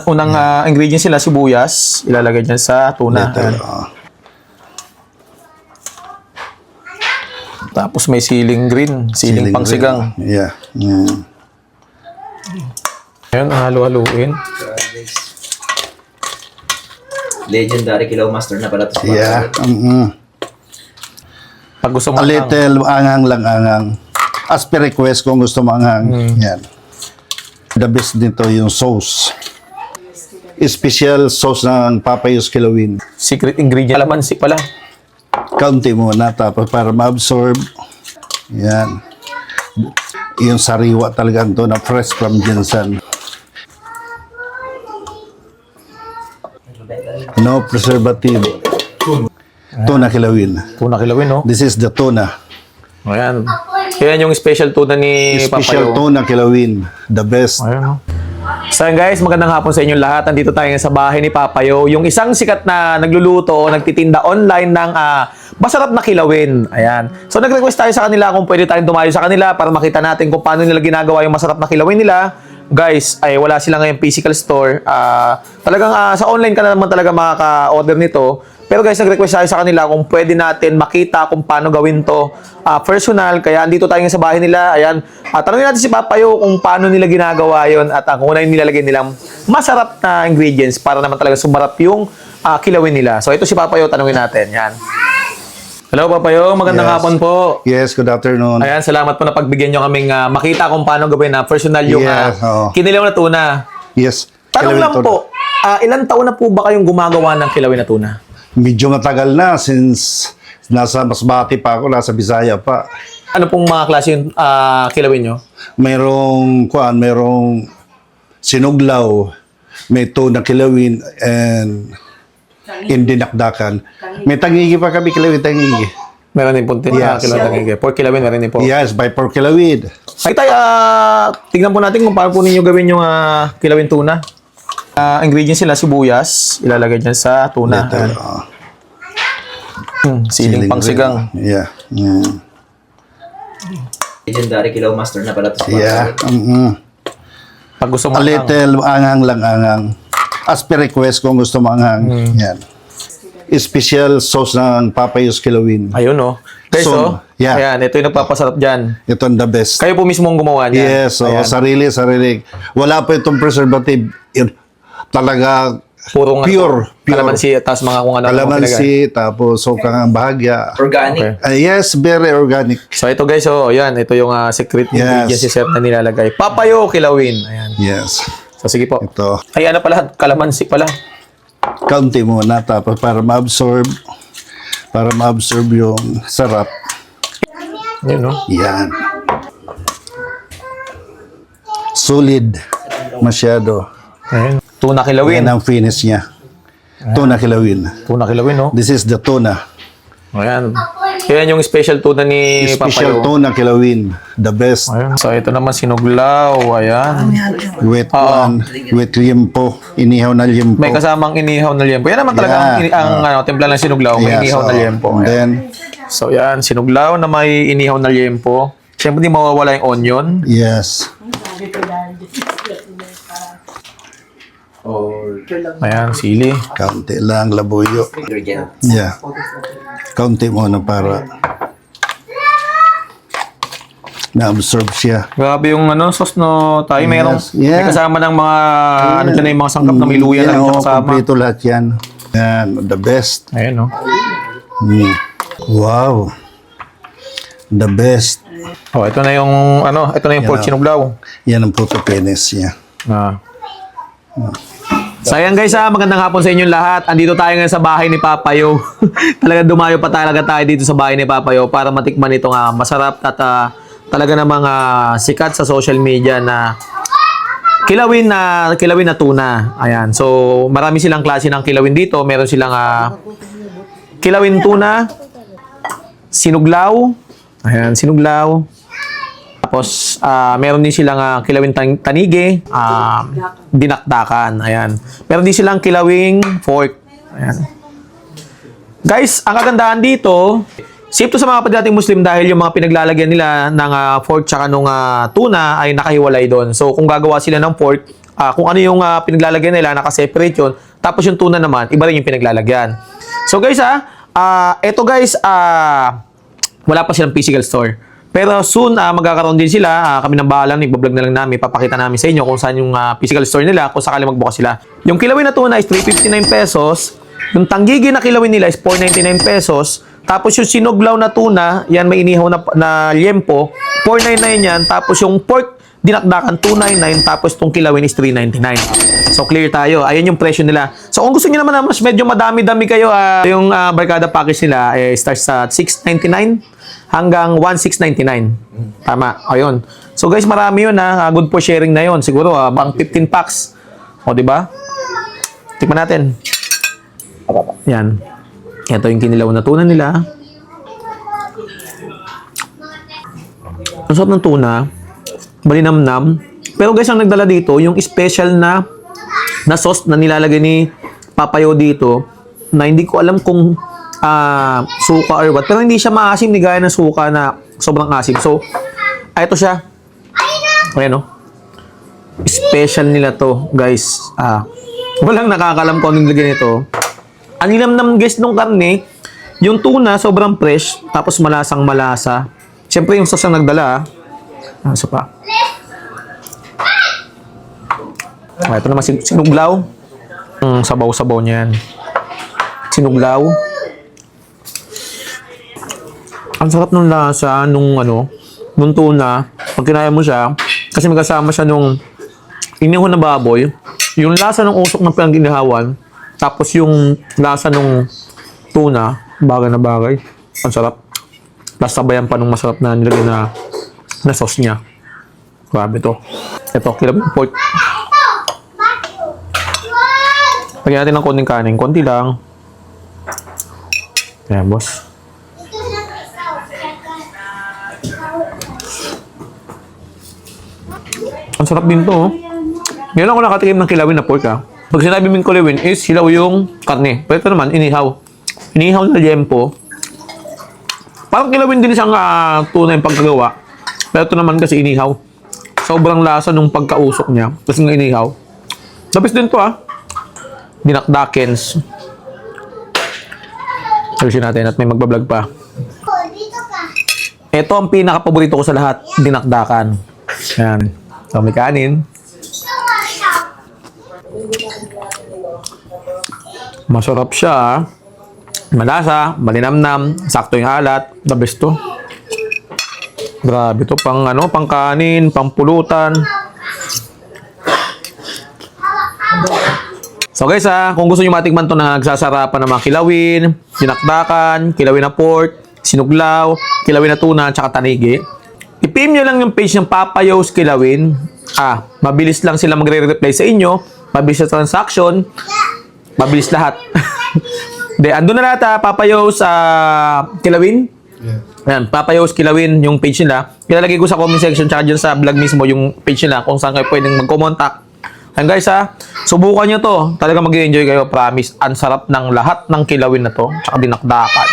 Unang ingredients sila, sibuyas. Ilalagay dyan sa tuna. Little, Tapos may siling green. Siling pangsigang. Yeah. Mm. Ayan, halo-haluin. Legendary Kilaw Master na pala to. Yeah. Pag gusto mo A little angang lang angang. As per request kung gusto mo angang. Yan. The best nito yung sauce. Special sauce ng Papayos Kilawin. secret ingredient. Kalamansi pala. Kaunti muna tapos para ma-absorb. Yan. Yung sariwa talaga ito na fresh from Jensen. No preservative. Tuna Kilawin. Tuna kilawin, no? This is the tuna. Ayan. Yan yung special tuna ni Special Papayo. tuna Kilawin. The best. Ayan, no? So yun guys, magandang hapon sa inyong lahat. Nandito tayo ngayon sa bahay ni Papayo. Yung isang sikat na nagluluto o nagtitinda online ng masarap na kilawin. Ayan. So nag-request tayo sa kanila kung pwede tayong dumayo sa kanila para makita natin kung paano nila ginagawa yung masarap na kilawin nila. Guys, ay wala sila ngayong physical store. Talagang sa online ka na naman talaga makaka-order nito. Pero guys, nag-request tayo sa kanila kung pwede natin makita kung paano gawin to personal. Kaya andito tayo ngayon sa bahay nila. Ayan. Tanungin natin si Papayo kung paano nila ginagawa yon at kung ano yung nilalagay nilang masarap na ingredients para naman talaga sumarap yung kilawin nila. So ito si Papayo, tanungin natin. Yan. Hello Papayo, magandang hapon po. Yes, good afternoon. Ayan, salamat po na pagbigyan nyo kaming makita kung paano gawin na personal yung kinilaw na tuna. Yes. Tanong Kilawin lang tuna. po, ilang taon na po ba kayong gumagawa ng kilawin na tuna? Medyo matagal na since nasa Masbate pa ako, nasa Bisaya pa. Ano pong mga klase yung kilawin nyo? Merong sinuglaw, may tuna kilawin, and indinakdakan. May tangigi pa kami kilawin, tangigi. Meron din po Yes. kilawin tangigi. Pork kilawin, meron din po. Yes, by pork kilawin. Ay tayo, tignan po natin kung paano po ninyo gawin yung kilawin tuna. Ingredients sila, sibuyas. Ilalagay dyan sa tuna. Little, Siling pangsigang. Yeah. Mm. Legendary Kilaw Master na pala to. Yeah. Pag gusto mo A little angang lang angang. As per request kung gusto mo angang. Yan. Special sauce ng Papayos Kilawin. ayun, no? Guys, So, yeah. Ayan, ito yung nagpapasarap dyan. Ito ang the best. Kayo po mismo ang gumawa niyan. Yes, so Ayan. sarili. Wala pa itong preservative. Yun, talaga Puro pure. kalamansi, tapos mga kung ano. Kalamansi, tapos sukang ang bahagya. Organic. Okay. Yes, very organic. So ito guys, yan, ito yung secret ingredients si Chef na nilalagay. Papayo kilawin. Ayan. Yes. So sige po. Ito. Ay ano pala, kalamansi pala. Kaunti muna tapos para ma-absorb yung sarap. Yun, no? Yan. Solid. Masyado. Ayan. Tuna kilawin. Yan ang finish niya. Tuna kilawin. Tuna kilawin, no? This is the tuna. Ayan. Yan yung special tuna ni Special Papayo. tuna kilawin. The best. Ayan. So ito naman sinuglaw. Ayan. With with liempo. Inihaw na liempo. May kasamang inihaw na liempo. Yan naman talaga ang timpla ng sinuglaw. May inihaw na liempo. And Ayan. then, So yan, sinuglaw na may inihaw na liempo. Siyempre di mawawala yung onion. yes. Ayan, sili. Kaunti lang labuyo. Ingredient. Yeah. Kaunti muna para na-absorb siya. Grabe yung sauce no tayo. Yes, May yeah. kasama ng mga ano dyan na yung mga sangkap na may luya na rin oo, kasama. kompleto lahat yan. Yan, the best. Ayan, no? Mm. Wow. The best. Oh, ito na yung ito na yung pork sinuglaw. Yan ang puto penis niya. So ayan guys, magandang hapon sa inyong lahat. Andito tayo ngayon sa bahay ni Papayo. Talaga dumayo pa talaga tayo dito sa bahay ni Papayo para matikman itong masarap at talaga namang sikat sa social media na kilawin na tuna. Ayan. So marami silang klase ng kilawin dito. Meron silang kilawin tuna, sinuglaw. Ayan, sinuglaw. Tapos, meron din silang kilawin tanige, dinakdakan. Ayan. Meron din silang kilawing fork. Ayan. Guys, ang kagandahan dito, safe to sa mga padating Muslim dahil yung mga pinaglalagyan nila ng fork tsaka nung tuna ay nakahiwalay doon. So, kung gagawa sila ng pork, kung ano yung pinaglalagyan nila, naka-separate yun. Tapos yung tuna naman, iba rin yung pinaglalagyan. So guys eto guys, wala pa silang physical store. Pero soon, magkakaroon din sila. Kami nang bahala, ibablog na lang namin. Papakita namin sa inyo kung saan yung physical store nila, kung sakali magbukas sila. Yung kilawin na tuna is 359 pesos. Yung tanggigi na kilawin nila is 499 pesos. Tapos yung sinuglaw na tuna, yan may inihaw na liempo, 499 yan. Tapos yung pork dinakdakan 299, tapos itong kilawin is 399. So clear tayo. Ayan yung presyo nila. So kung gusto niyo naman na mas medyo madami-dami kayo, yung barkada package nila starts sa 699 hanggang 1699. Tama. Ayun. So guys, marami yun good for sharing na yun. Siguro bang 15 packs. O di ba? Tikman natin. Yan. Ito yung kinilaw na tuna nila. Ang sarap ng tuna. Malinamnam. Pero guys, ang nagdala dito, yung special na sauce na nilalagay ni Papayo dito, na hindi ko alam kung suka or what. Pero hindi siya maasim, ni gaya ng suka na sobrang asim. So, ito siya. Ayan, no? Special nila to, guys. Walang nakakalam kung anong nilagay nito. Ang nilamnam guys nung karne, yung tuna sobrang fresh, tapos malasang malasa. Siyempre yung sauce ang nagdala. Ito pa. Ito naman sinuglaw. Sabaw-sabaw niya yan. Sinuglaw. Ang sarap ng lasa nung tuna. Pag kinaya mo siya, kasi magkasama siya nung inihon na baboy. Yung lasa ng usok ng pinag-inihawan, tapos yung lasa ng tuna, bagay na bagay. Ang sarap. Tapos sabayan pa nung masarap na nilagay na sauce niya. Grabe to. Ito, kilawin pork. Lagyan natin ng konting kanin. Konti lang. Ayan, boss. Ang sarap din to. Ngayon ako nakatikim ng kilawin na pork Pag sinabi mong kilawin is hilaw yung karne. Pero ito naman, inihaw. Inihaw na liempo. Parang kilawin din siyang tuna yung pagkagawa. Pero ito naman kasi inihaw. Sobrang lasa nung pagkausok niya. Kasi nga inihaw. Tapos din to Dinakdakens. Ayusin natin at may magbablog pa. Ito ang pinaka-paborito ko sa lahat. Dinakdakan. Ayan. So, may kanin. Masarap siya. Malasa, malinamnam, sakto yung alat. The best to. Grabe to, pang kanin, pang pulutan. So guys kung gusto niyo matikman to na nagsasarapan ng mga kilawin, dinakdakan, kilawin na pork, sinuglaw, kilawin na tuna, tsaka tanigi, i-PM nyo lang yung page ng Papayo's Kilawin. Mabilis lang sila magre-reply sa inyo. Mabilis sa transaction. Mabilis lahat. Andun na lahat Papayo's Kilawin. Yeah. Ayan, Papayo's Kilawin yung page nila. Ilalagay ko sa comment section tsaka dyan sa vlog mismo yung page nila kung saan kayo pwedeng mag-contact. Ayan guys subukan nyo to. Talaga mag-enjoy kayo, promise. Ang sarap ng lahat ng kilawin na to. Tsaka dinakdakan.